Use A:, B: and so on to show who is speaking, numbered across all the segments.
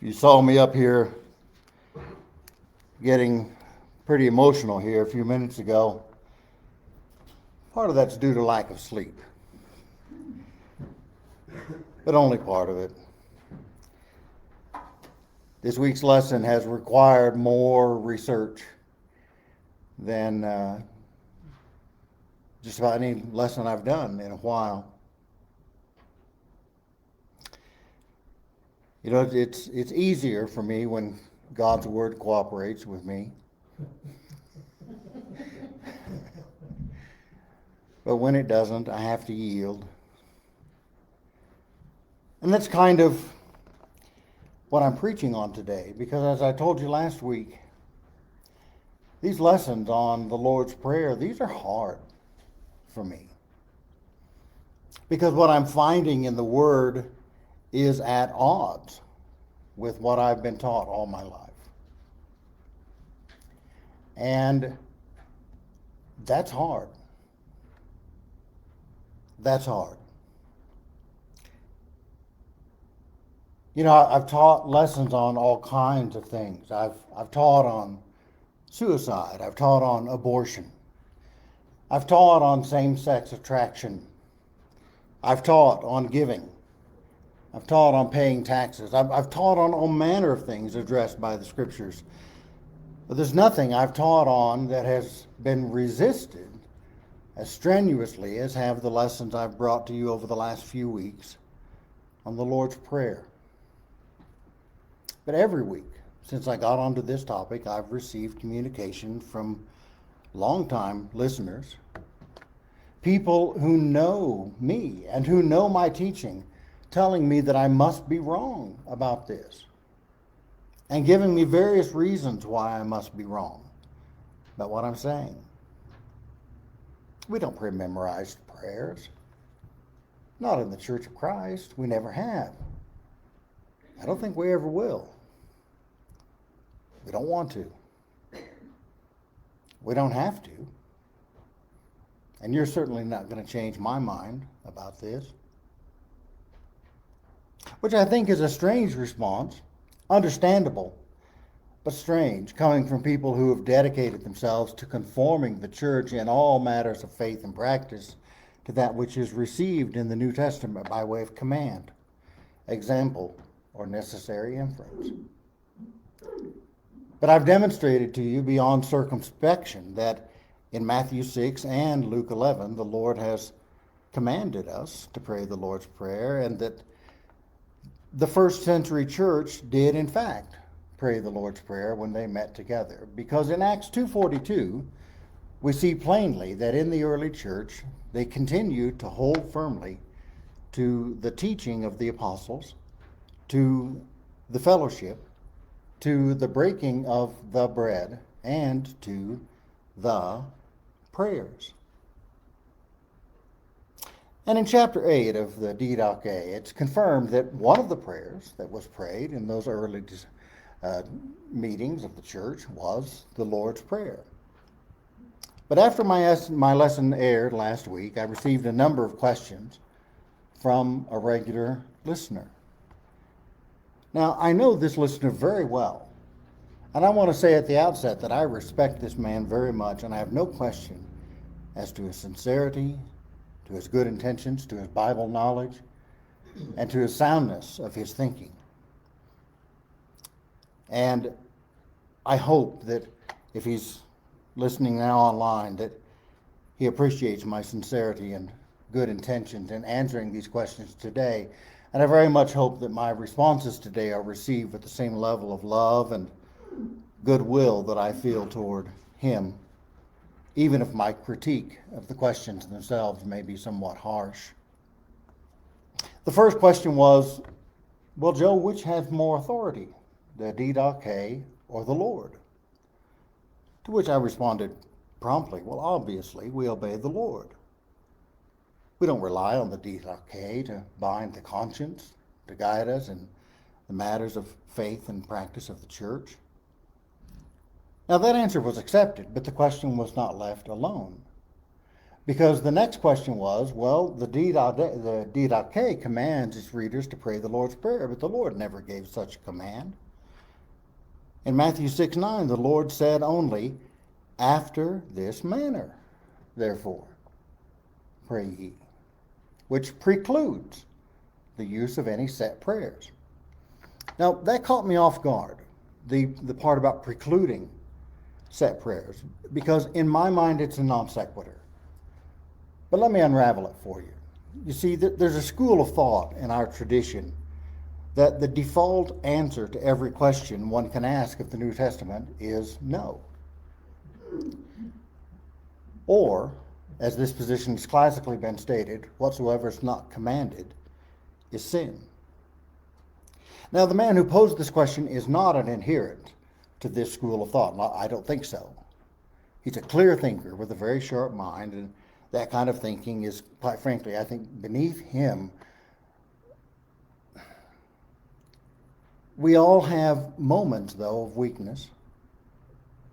A: You saw me up here getting pretty emotional here a few minutes ago. Part of that's due to lack of sleep, but only part of it. This week's lesson has required more research than just about any lesson I've done in a while. You know, it's easier for me when God's Word cooperates with me. But when it doesn't, I have to yield. And that's kind of what I'm preaching on today, because as I told you last week, these lessons on the Lord's Prayer, these are hard for me. Because what I'm finding in the Word is at odds with what I've been taught all my life. And that's hard. That's hard. You know, I've taught lessons on all kinds of things. I've taught on suicide. I've taught on abortion. I've taught on same-sex attraction. I've taught on giving. I've taught on paying taxes. I've taught on all manner of things addressed by the Scriptures. But there's nothing I've taught on that has been resisted as strenuously as have the lessons I've brought to you over the last few weeks on the Lord's Prayer. But every week, since I got onto this topic, I've received communication from longtime listeners, people who know me and who know my teaching, telling me that I must be wrong about this and giving me various reasons why I must be wrong about what I'm saying. We don't pray memorized prayers. Not in the Church of Christ. We never have. I don't think we ever will. We don't want to. We don't have to. And you're certainly not going to change my mind about this. Which I think is a strange response, understandable, but strange, coming from people who have dedicated themselves to conforming the church in all matters of faith and practice to that which is received in the New Testament by way of command, example, or necessary inference. But I've demonstrated to you beyond circumspection that in Matthew 6 and Luke 11, the Lord has commanded us to pray the Lord's Prayer, and that the first century church did, in fact, pray the Lord's Prayer when they met together. Because in Acts 2:42, we see plainly that in the early church, they continued to hold firmly to the teaching of the apostles, to the fellowship, to the breaking of the bread, and to the prayers. And in chapter 8 of the Didache, it's confirmed that one of the prayers that was prayed in those early meetings of the church was the Lord's Prayer. But after my lesson aired last week, I received a number of questions from a regular listener. Now, I know this listener very well, and I want to say at the outset that I respect this man very much, and I have no question as to his sincerity, to his good intentions, to his Bible knowledge, and to his soundness of his thinking. And I hope that if he's listening now online, that he appreciates my sincerity and good intentions in answering these questions today. And I very much hope that my responses today are received with the same level of love and goodwill that I feel toward him, even if my critique of the questions themselves may be somewhat harsh. The first question was, well, Joe, which has more authority, the Didache or the Lord? To which I responded promptly, well, obviously, we obey the Lord. We don't rely on the Didache to bind the conscience, to guide us in the matters of faith and practice of the church. Now that answer was accepted, but the question was not left alone. Because the next question was, well, the Didache commands its readers to pray the Lord's Prayer, but the Lord never gave such a command. In Matthew 6:9, the Lord said only, after this manner, therefore, pray ye, which precludes the use of any set prayers. Now, that caught me off guard, the part about precluding set prayers, because in my mind it's a non sequitur. But let me unravel it for you. You see, there's a school of thought in our tradition that the default answer to every question one can ask of the New Testament is no. Or, as this position has classically been stated, whatsoever is not commanded is sin. Now, the man who posed this question is not an adherent to this school of thought. I don't think so. He's a clear thinker with a very sharp mind, and that kind of thinking is, quite frankly, I think, beneath him. We all have moments, though, of weakness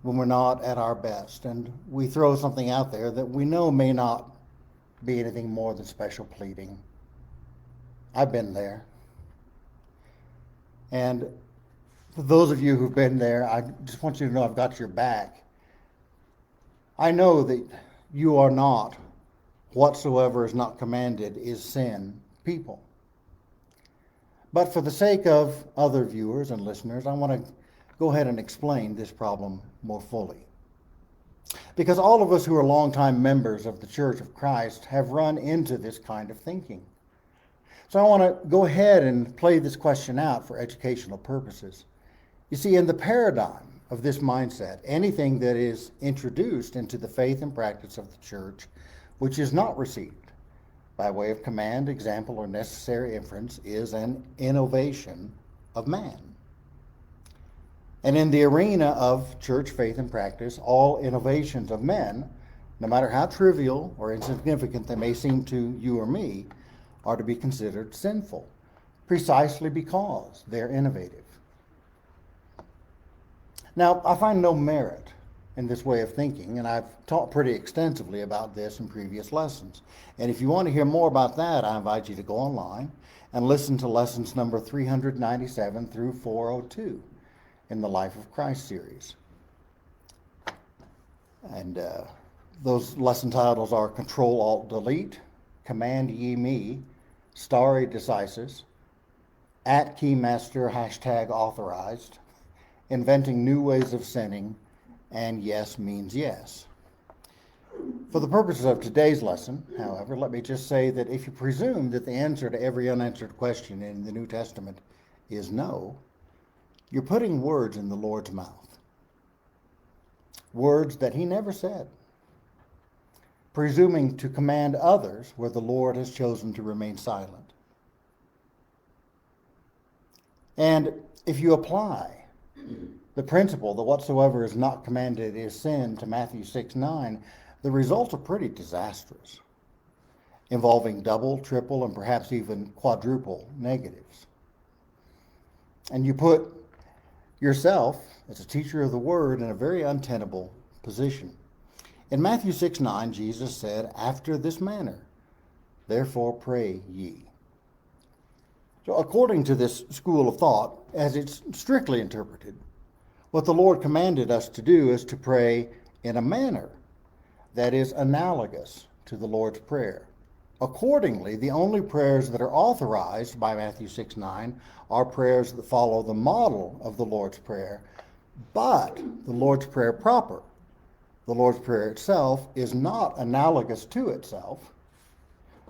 A: when we're not at our best, and we throw something out there that we know may not be anything more than special pleading. I've been there. And for those of you who've been there, I just want you to know I've got your back. I know that you are not whatsoever is not commanded is sin people. But for the sake of other viewers and listeners, I want to go ahead and explain this problem more fully. Because all of us who are longtime members of the Church of Christ have run into this kind of thinking. So I want to go ahead and play this question out for educational purposes. You see, in the paradigm of this mindset, anything that is introduced into the faith and practice of the church, which is not received by way of command, example, or necessary inference, is an innovation of man. And in the arena of church faith and practice, all innovations of men, no matter how trivial or insignificant they may seem to you or me, are to be considered sinful, precisely because they're innovative. Now, I find no merit in this way of thinking, and I've taught pretty extensively about this in previous lessons. And if you want to hear more about that, I invite you to go online and listen to lessons number 397 through 402 in the Life of Christ series. And those lesson titles are Control-Alt-Delete, Command Ye Me, Stare Decisis, At Keymaster, #authorized, Inventing New Ways of Sinning, and Yes Means Yes. For the purposes of today's lesson, however, let me just say that if you presume that the answer to every unanswered question in the New Testament is no, you're putting words in the Lord's mouth. Words that he never said. Presuming to command others where the Lord has chosen to remain silent. And if you apply the principle that whatsoever is not commanded is sin to Matthew 6:9, the results are pretty disastrous, involving double, triple, and perhaps even quadruple negatives. And you put yourself, as a teacher of the word, in a very untenable position. In Matthew 6:9, Jesus said, after this manner, therefore pray ye. So according to this school of thought, as it's strictly interpreted, what the Lord commanded us to do is to pray in a manner that is analogous to the Lord's Prayer. Accordingly, the only prayers that are authorized by Matthew 6:9 are prayers that follow the model of the Lord's Prayer, but the Lord's Prayer proper, the Lord's Prayer itself, is not analogous to itself.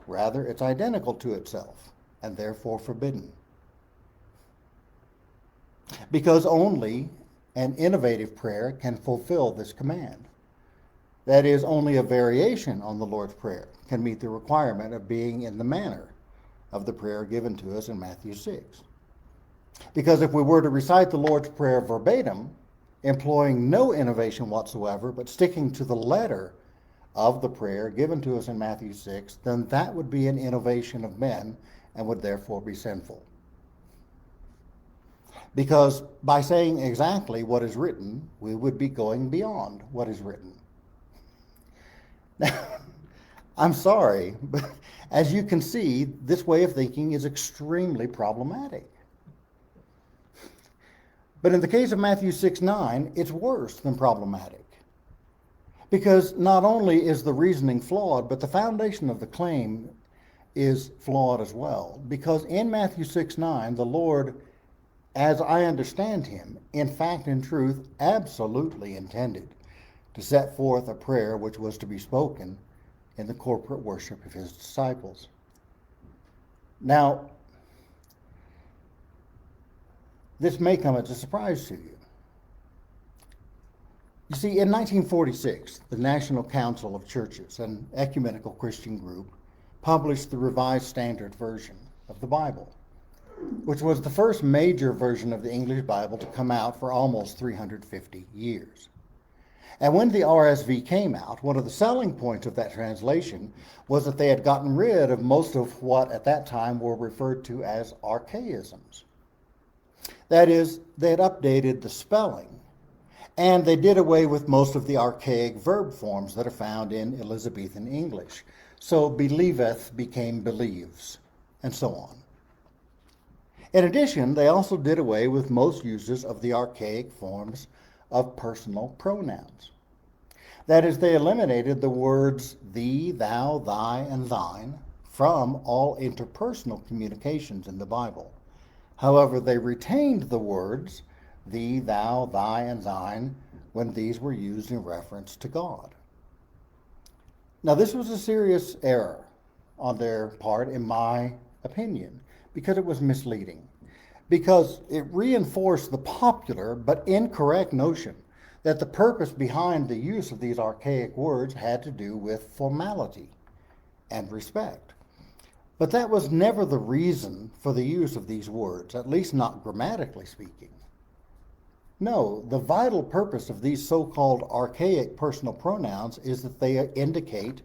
A: Rather, it's identical to itself, and therefore forbidden. Because only an innovative prayer can fulfill this command. That is, only a variation on the Lord's Prayer can meet the requirement of being in the manner of the prayer given to us in Matthew 6. Because if we were to recite the Lord's Prayer verbatim, employing no innovation whatsoever, but sticking to the letter of the prayer given to us in Matthew 6, then that would be an innovation of men and would therefore be sinful. Because by saying exactly what is written, we would be going beyond what is written. Now, I'm sorry, but as you can see, this way of thinking is extremely problematic. But in the case of Matthew 6:9, it's worse than problematic. Because not only is the reasoning flawed, but the foundation of the claim is flawed as well. Because in Matthew 6:9, the Lord, as I understand him, in fact and truth, absolutely intended to set forth a prayer which was to be spoken in the corporate worship of his disciples. Now, this may come as a surprise to you. You see, in 1946, the National Council of Churches, an ecumenical Christian group, published the Revised Standard Version of the Bible, which was the first major version of the English Bible to come out for almost 350 years. And when the RSV came out, one of the selling points of that translation was that they had gotten rid of most of what at that time were referred to as archaisms. That is, they had updated the spelling, and they did away with most of the archaic verb forms that are found in Elizabethan English. So believeth became believes, and so on. In addition, they also did away with most uses of the archaic forms of personal pronouns. That is, they eliminated the words thee, thou, thy, and thine from all interpersonal communications in the Bible. However, they retained the words thee, thou, thy, and thine when these were used in reference to God. Now, this was a serious error on their part, in my opinion, because it was misleading, because it reinforced the popular but incorrect notion that the purpose behind the use of these archaic words had to do with formality and respect. But that was never the reason for the use of these words, at least not grammatically speaking. No, the vital purpose of these so-called archaic personal pronouns is that they indicate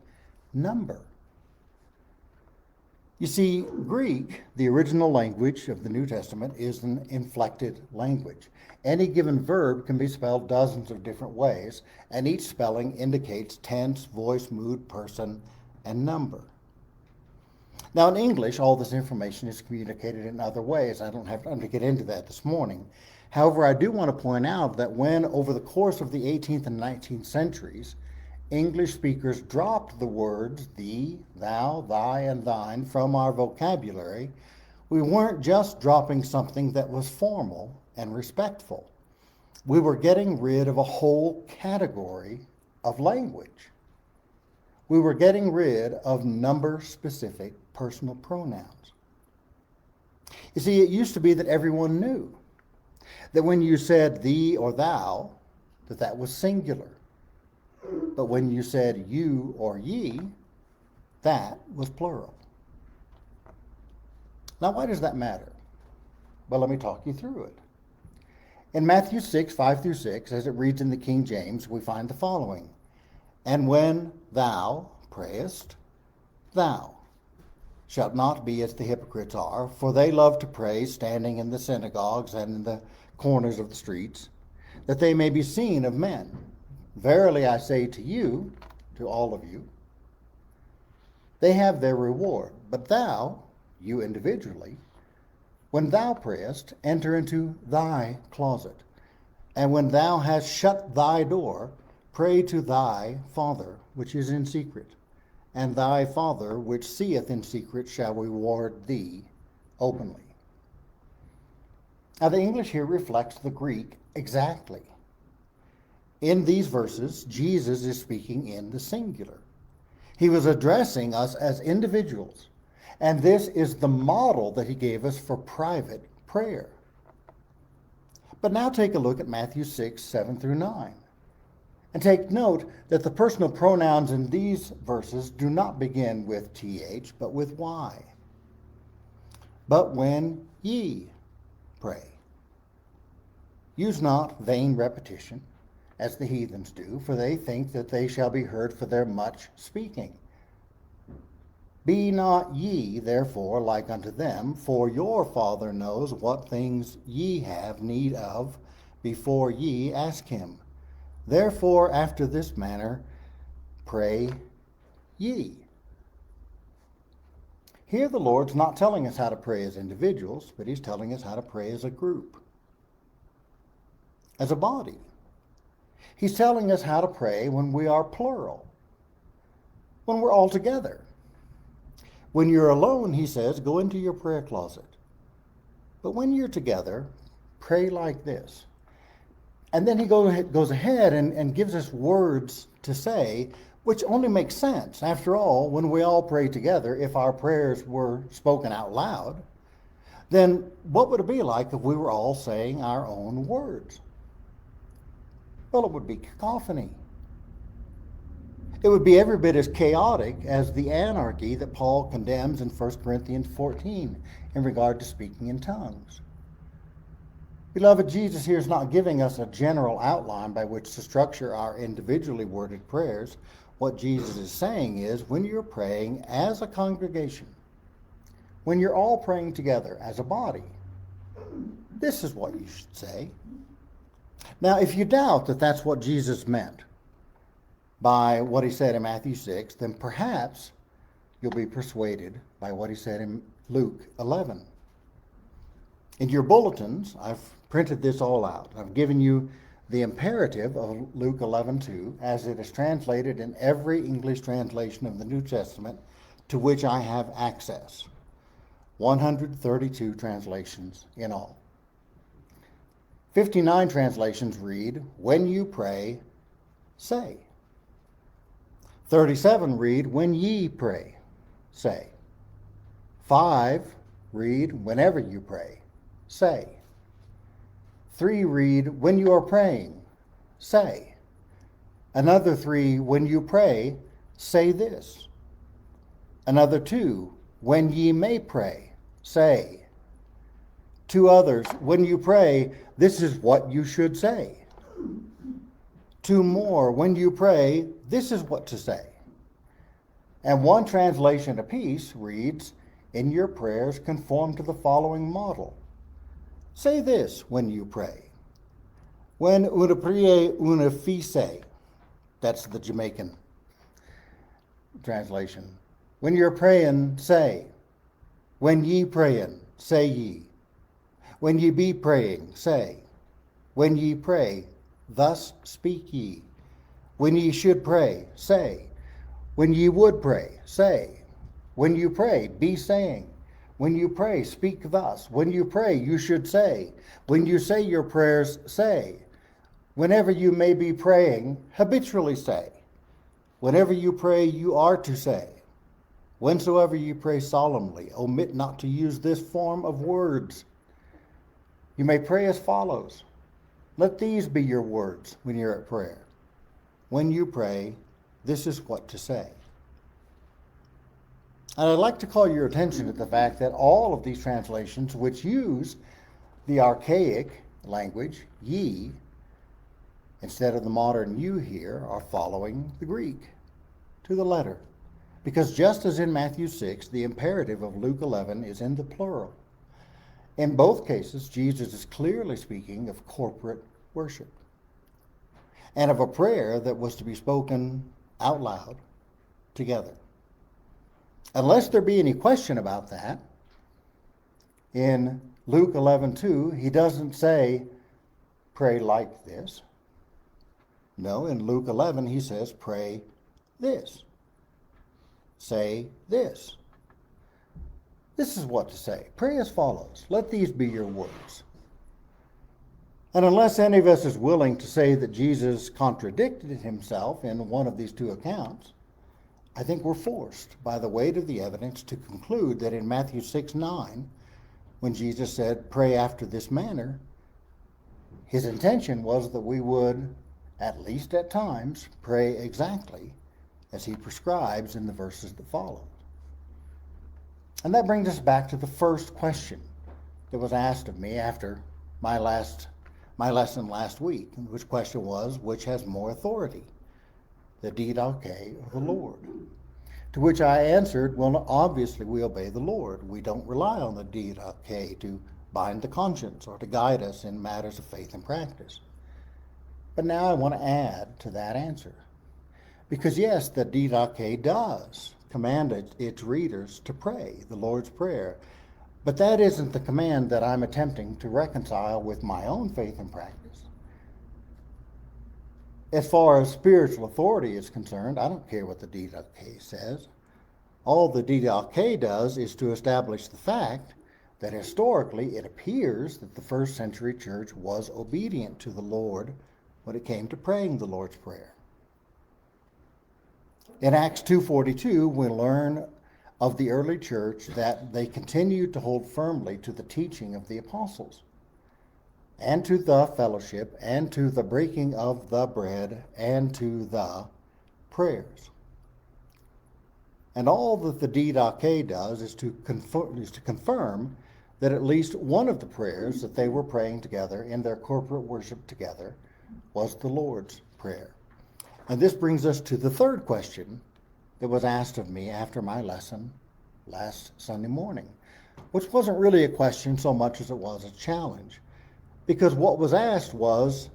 A: number. You see, Greek, the original language of the New Testament, is an inflected language. Any given verb can be spelled dozens of different ways, and each spelling indicates tense, voice, mood, person, and number. Now, in English, all this information is communicated in other ways. I don't have time to get into that this morning. However, I do want to point out that when, over the course of the 18th and 19th centuries, English speakers dropped the words thee, thou, thy, and thine from our vocabulary, we weren't just dropping something that was formal and respectful. We were getting rid of a whole category of language. We were getting rid of number-specific personal pronouns. You see, it used to be that everyone knew that when you said thee or thou, that was singular. But when you said you or ye, that was plural. Now, why does that matter? Well, let me talk you through it. In Matthew 6, 5 through 6, as it reads in the King James, we find the following. And when thou prayest, thou shalt not be as the hypocrites are, for they love to pray standing in the synagogues and in the corners of the streets, that they may be seen of men. Verily I say to you, to all of you, they have their reward. But thou, you individually, when thou prayest, enter into thy closet. And when thou hast shut thy door, pray to thy Father, which is in secret. And thy Father, which seeth in secret, shall reward thee openly. Now, the English here reflects the Greek exactly. In these verses, Jesus is speaking in the singular. He was addressing us as individuals, and this is the model that he gave us for private prayer. But now take a look at Matthew 6, 7 through 9. And take note that the personal pronouns in these verses do not begin with th, but with y. But when ye pray, use not vain repetition, as the heathens do, for they think that they shall be heard for their much speaking. Be not ye, therefore, like unto them, for your Father knows what things ye have need of before ye ask him. Therefore, after this manner, pray ye. Here the Lord's not telling us how to pray as individuals, but he's telling us how to pray as a group, as a body. He's telling us how to pray when we are plural, when we're all together. When you're alone, he says, go into your prayer closet. But when you're together, pray like this. And then he goes ahead and gives us words to say, which only makes sense. After all, when we all pray together, if our prayers were spoken out loud, then what would it be like if we were all saying our own words? Well, it would be cacophony. It would be every bit as chaotic as the anarchy that Paul condemns in 1 Corinthians 14 in regard to speaking in tongues. Beloved, Jesus here is not giving us a general outline by which to structure our individually worded prayers. What Jesus is saying is, when you're praying as a congregation, when you're all praying together as a body, this is what you should say. Now, if you doubt that that's what Jesus meant by what he said in Matthew 6, then perhaps you'll be persuaded by what he said in Luke 11. In your bulletins, I've printed this all out. I've given you the imperative of Luke 11:2 as it is translated in every English translation of the New Testament to which I have access. 132 translations in all. 59 translations read, when you pray, say. 37 read, when ye pray, say. 5 read, whenever you pray, say. 3 read, when you are praying, say. Another 3, when you pray, say this. Another 2, when ye may pray, say. 2 others, when you pray, this is what you should say. 2 more, when you pray, this is what to say. And 1 translation apiece reads, in your prayers conform to the following model. Say this when you pray. When una prie una fice, that's the Jamaican translation. When you're praying, say. When ye praying, say ye. When ye be praying, say. When ye pray, thus speak ye. When ye should pray, say. When ye would pray, say. When you pray, be saying. When you pray, speak thus. When you pray, you should say. When you say your prayers, say. Whenever you may be praying, habitually say. Whenever you pray, you are to say. Whensoever you pray solemnly, omit not to use this form of words. You may pray as follows. Let these be your words when you're at prayer. When you pray, this is what to say. And I'd like to call your attention to the fact that all of these translations which use the archaic language, ye, instead of the modern you here, are following the Greek to the letter. Because just as in Matthew 6, the imperative of Luke 11 is in the plural. In both cases, Jesus is clearly speaking of corporate worship and of a prayer that was to be spoken out loud together. Unless there be any question about that, in Luke 11:2, he doesn't say, pray like this. No, in Luke 11, he says, pray this. Say this. This is what to say. Pray as follows. Let these be your words. And unless any of us is willing to say that Jesus contradicted himself in one of these 2 accounts, I think we're forced by the weight of the evidence to conclude that in Matthew 6:9, when Jesus said, pray after this manner, his intention was that we would, at least at times, pray exactly as he prescribes in the verses that follow. And that brings us back to the first question that was asked of me after my lesson last week, which question was, which has more authority? The didache of the Lord. To which I answered, well, obviously we obey the Lord. We don't rely on the didache to bind the conscience or to guide us in matters of faith and practice. But now I want to add to that answer. Because yes, the didache does commanded its readers to pray the Lord's Prayer. But that isn't the command that I'm attempting to reconcile with my own faith and practice. As far as spiritual authority is concerned, I don't care what the Didache says. All the Didache does is to establish the fact that historically it appears that the first century church was obedient to the Lord when it came to praying the Lord's Prayer. In Acts 2:42, we learn of the early church that they continued to hold firmly to the teaching of the apostles, and to the fellowship, and to the breaking of the bread, and to the prayers. And all that the Didache does is to confirm that at least one of the prayers that they were praying together in their corporate worship together was the Lord's Prayer. And this brings us to the third question that was asked of me after my lesson last Sunday morning, which wasn't really a question so much as it was a challenge. Because what was asked was,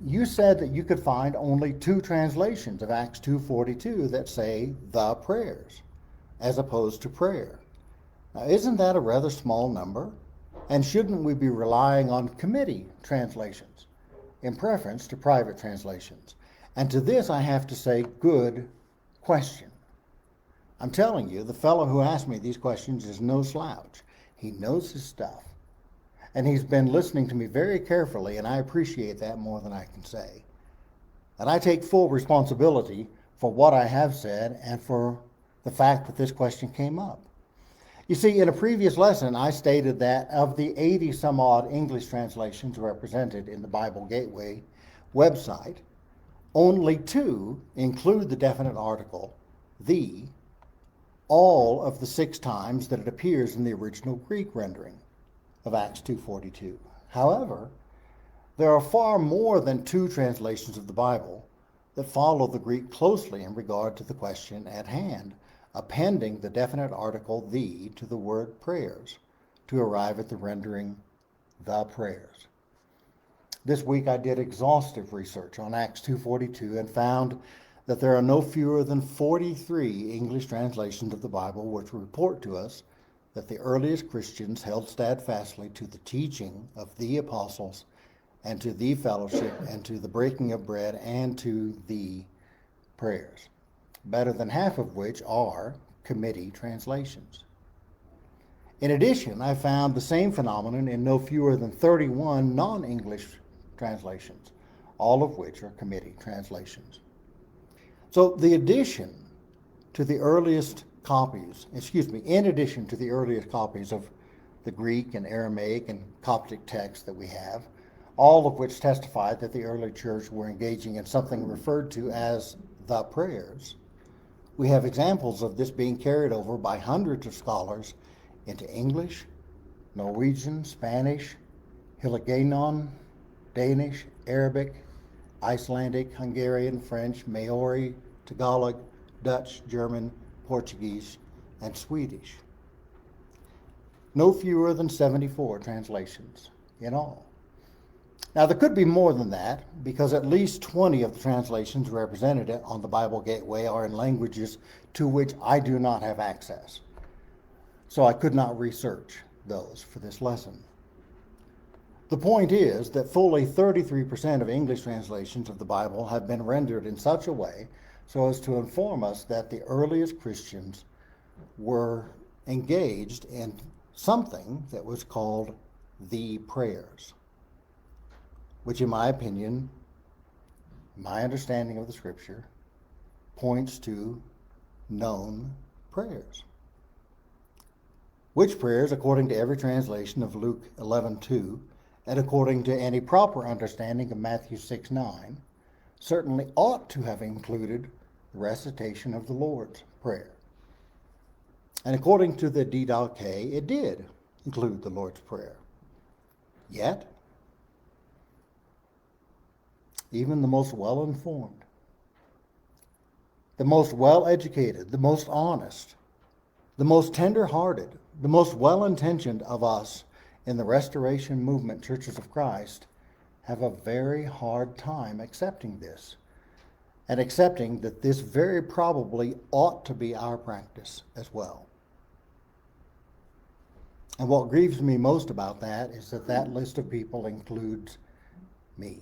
A: you said that you could find only 2 translations of Acts 2:42 that say the prayers, as opposed to prayer. Now, isn't that a rather small number? And shouldn't we be relying on committee translations in preference to private translations? And to this I have to say, good question. I'm telling you, the fellow who asked me these questions is no slouch. He knows his stuff. And he's been listening to me very carefully, and I appreciate that more than I can say. And I take full responsibility for what I have said and for the fact that this question came up. You see, in a previous lesson, I stated that of the 80 some odd English translations represented in the Bible Gateway website, only 2 include the definite article, the, all of the 6 times that it appears in the original Greek rendering of Acts 2:42. However, there are far more than 2 translations of the Bible that follow the Greek closely in regard to the question at hand, appending the definite article the to the word prayers to arrive at the rendering the prayers. This week I did exhaustive research on Acts 2:42 and found that there are no fewer than 43 English translations of the Bible which report to us that the earliest Christians held steadfastly to the teaching of the apostles and to the fellowship and to the breaking of bread and to the prayers, better than half of which are committee translations. In addition, I found the same phenomenon in no fewer than 31 non-English translations, all of which are committee translations. So in addition to the earliest copies of the Greek and Aramaic and Coptic texts that we have, all of which testify that the early church were engaging in something referred to as the prayers, we have examples of this being carried over by hundreds of scholars into English, Norwegian, Spanish, Hiligaynon, Danish, Arabic, Icelandic, Hungarian, French, Maori, Tagalog, Dutch, German, Portuguese, and Swedish. No fewer than 74 translations in all. Now, there could be more than that, because at least 20 of the translations represented on the Bible Gateway are in languages to which I do not have access. So I could not research those for this lesson. The point is that fully 33% of English translations of the Bible have been rendered in such a way so as to inform us that the earliest Christians were engaged in something that was called the prayers, which in my opinion, my understanding of the scripture, points to known prayers. Which prayers, according to every translation of Luke 11:2, and according to any proper understanding of Matthew 6:9, certainly ought to have included the recitation of the Lord's Prayer. And according to the Didache, it did include the Lord's Prayer. Yet, even the most well-informed, the most well-educated, the most honest, the most tender-hearted, the most well-intentioned of us in the Restoration Movement Churches of Christ have a very hard time accepting this. and accepting that this very probably ought to be our practice as well. And what grieves me most about that is that that list of people includes me.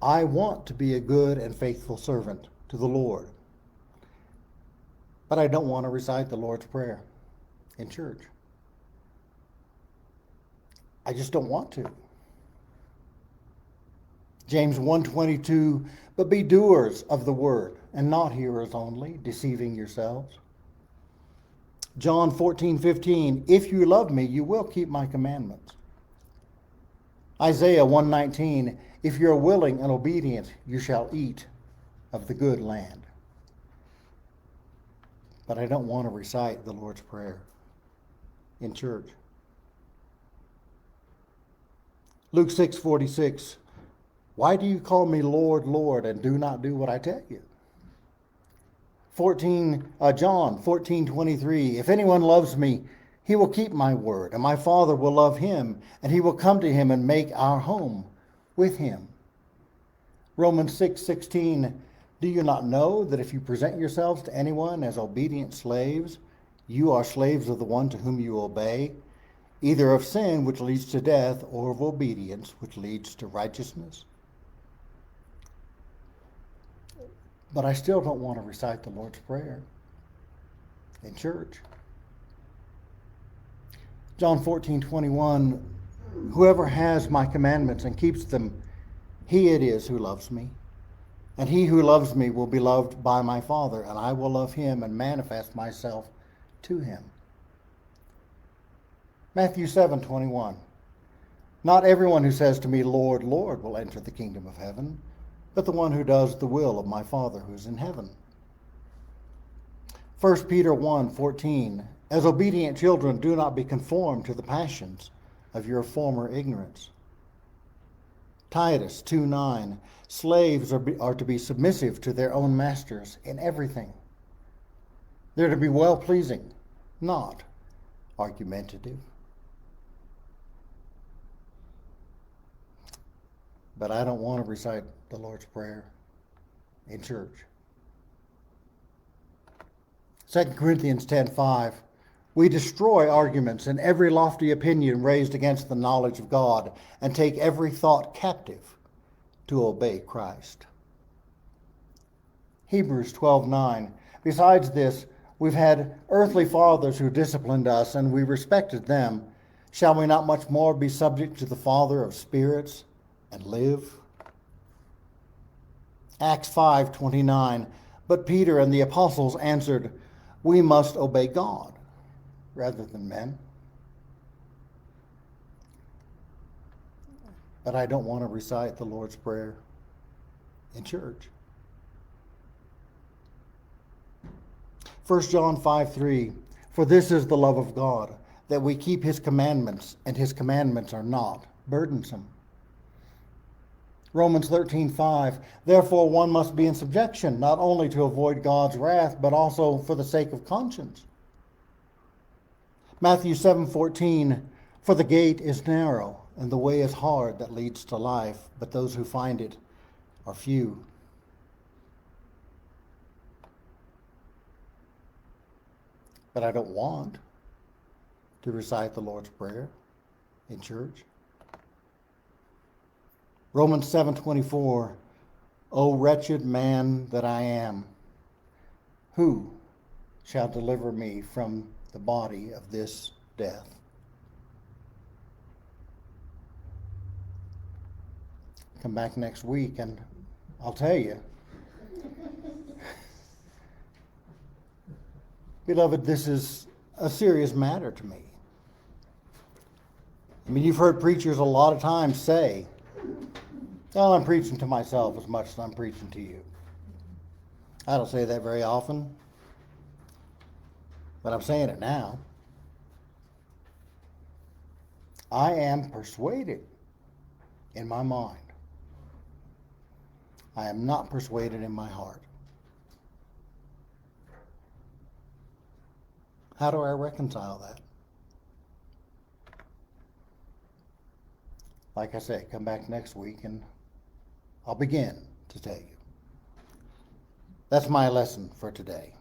A: I want to be a good and faithful servant to the Lord, but I don't want to recite the Lord's Prayer in church. I just don't want to. James 1:22, but be doers of the word and not hearers only, deceiving yourselves. John 14:15, if you love me, you will keep my commandments. Isaiah 1:19, if you are willing and obedient, you shall eat of the good land. But I don't want to recite the Lord's Prayer in church. Luke 6:46, why do you call me Lord, Lord, and do not do what I tell you? John 14:23, if anyone loves me, he will keep my word, and my Father will love him, and he will come to him and make our home with him. Romans 6:16, do you not know that if you present yourselves to anyone as obedient slaves, you are slaves of the one to whom you obey, either of sin, which leads to death, or of obedience, which leads to righteousness? But I still don't want to recite the Lord's Prayer in church. John 14:21, whoever has my commandments and keeps them, he it is who loves me. And he who loves me will be loved by my Father, and I will love him and manifest myself to him. Matthew 7:21, not everyone who says to me, Lord, Lord, will enter the kingdom of heaven, but the one who does the will of my Father who is in heaven. 1 Peter 1:14, as obedient children, do not be conformed to the passions of your former ignorance. Titus 2:9, slaves are to be submissive to their own masters in everything. They're to be well-pleasing, not argumentative. But I don't want to recite the Lord's Prayer in church. 2 Corinthians 10:5, we destroy arguments and every lofty opinion raised against the knowledge of God, and take every thought captive to obey Christ. Hebrews 12:9, besides this, we've had earthly fathers who disciplined us, and we respected them. Shall we not much more be subject to the Father of spirits and live? Acts 5:29, but Peter and the apostles answered, we must obey God rather than men. But I don't want to recite the Lord's Prayer in church. 1 John 5:3, for this is the love of God, that we keep his commandments, and his commandments are not burdensome. Romans 13:5, therefore one must be in subjection, not only to avoid God's wrath, but also for the sake of conscience. Matthew 7:14, for the gate is narrow, and the way is hard that leads to life, but those who find it are few. But I don't want to recite the Lord's Prayer in church. Romans 7:24, O wretched man that I am, who shall deliver me from the body of this death? Come back next week and I'll tell you. Beloved, this is a serious matter to me. I mean, you've heard preachers a lot of times say, well, I'm preaching to myself as much as I'm preaching to you. I don't say that very often, but I'm saying it now. I am persuaded in my mind. I am not persuaded in my heart. How do I reconcile that? Like I said, come back next week and I'll begin to tell you. That's my lesson for today.